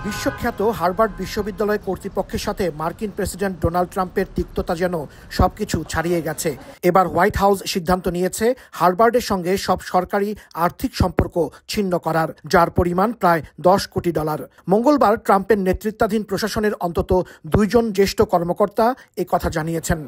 বিশ্বখ্যাত হার্ভার্ড বিশ্ববিদ্যালয় কর্তৃপক্ষের সাথে মার্কিন প্রেসিডেন্ট ডোনাল্ড ট্রাম্পের তিক্ততা যেন সবকিছু ছাড়িয়ে গেছে। এবার হোয়াইট হাউস সিদ্ধান্ত নিয়েছে হার্ভার্ডের সঙ্গে সব সরকারি আর্থিক সম্পর্ক ছিন্ন করার, যার পরিমাণ প্রায় $10 কোটি। মঙ্গলবার ট্রাম্পের নেতৃত্বাধীন প্রশাসনের অন্তত 2 জন জ্যেষ্ঠ কর্মকর্তা একথা জানিয়েছেন।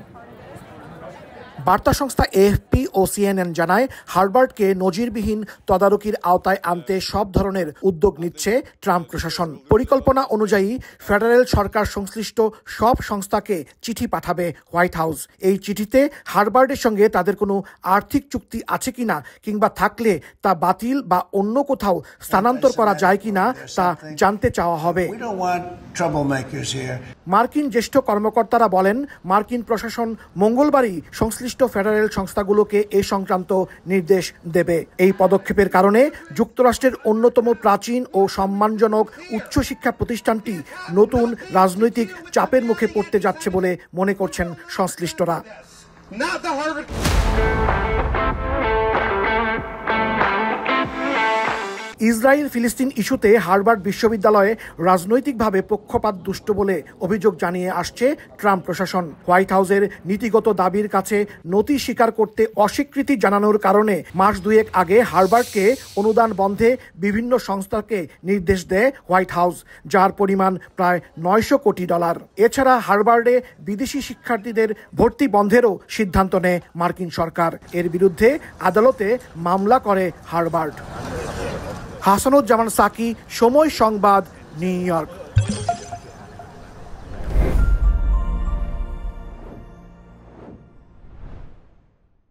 বার্তা সংস্থা এএফপি ও সিএনএন জানায়, হার্ভার্ডকে নজিরবিহীন তদারকির আওতায় আনতে সব ধরনের উদ্যোগ নিচ্ছে ট্রাম্প প্রশাসন। পরিকল্পনা অনুযায়ী ফেডারেল সরকার সংশ্লিষ্ট সব সংস্থাকে চিঠি পাঠাবে হোয়াইট হাউস। এই চিঠিতে হার্ভার্ডের সঙ্গে তাদের কোনো আর্থিক চুক্তি আছে কিনা, কিংবা থাকলে তা বাতিল বা অন্য কোথাও স্থানান্তর করা যায় কিনা তা জানতে চাওয়া হবে। মার্কিন জ্যেষ্ঠ কর্মকর্তারা বলেন, মার্কিন প্রশাসন মঙ্গলবারই সংশ্লিষ্ট ফেডারেল সংস্থাগুলোকে এ সংক্রান্ত নির্দেশ দেবে। এই পদক্ষেপের কারণে যুক্তরাষ্ট্রের অন্যতম প্রাচীন ও সম্মানজনক উচ্চশিক্ষা প্রতিষ্ঠানটি নতুন রাজনৈতিক চাপের মুখে পড়তে যাচ্ছে বলে মনে করছেন সংশ্লিষ্টরা। ইসরায়েল ফিলিস্তিন ইস্যুতে হার্ভার্ড বিশ্ববিদ্যালয়ে রাজনৈতিকভাবে পক্ষপাত দুষ্ট বলে অভিযোগ জানিয়ে আসছে ট্রাম্প প্রশাসন। হোয়াইট হাউসের নীতিগত দাবির কাছে নথি স্বীকার করতে অস্বীকৃতি জানানোর কারণে মাস 2 আগে হার্ভার্ডকে অনুদান বন্ধে বিভিন্ন সংস্থাকে নির্দেশ দেয় হোয়াইট হাউস, যার পরিমাণ প্রায় $900 কোটি। এছাড়া হার্ভার্ডে বিদেশি শিক্ষার্থীদের ভর্তি বন্ধেরও সিদ্ধান্ত নেয় মার্কিন সরকার। এর বিরুদ্ধে আদালতে মামলা করে হার্ভার্ড। হাসানুজ্জামান সাকি, সময় সংবাদ, নিউ ইয়র্ক।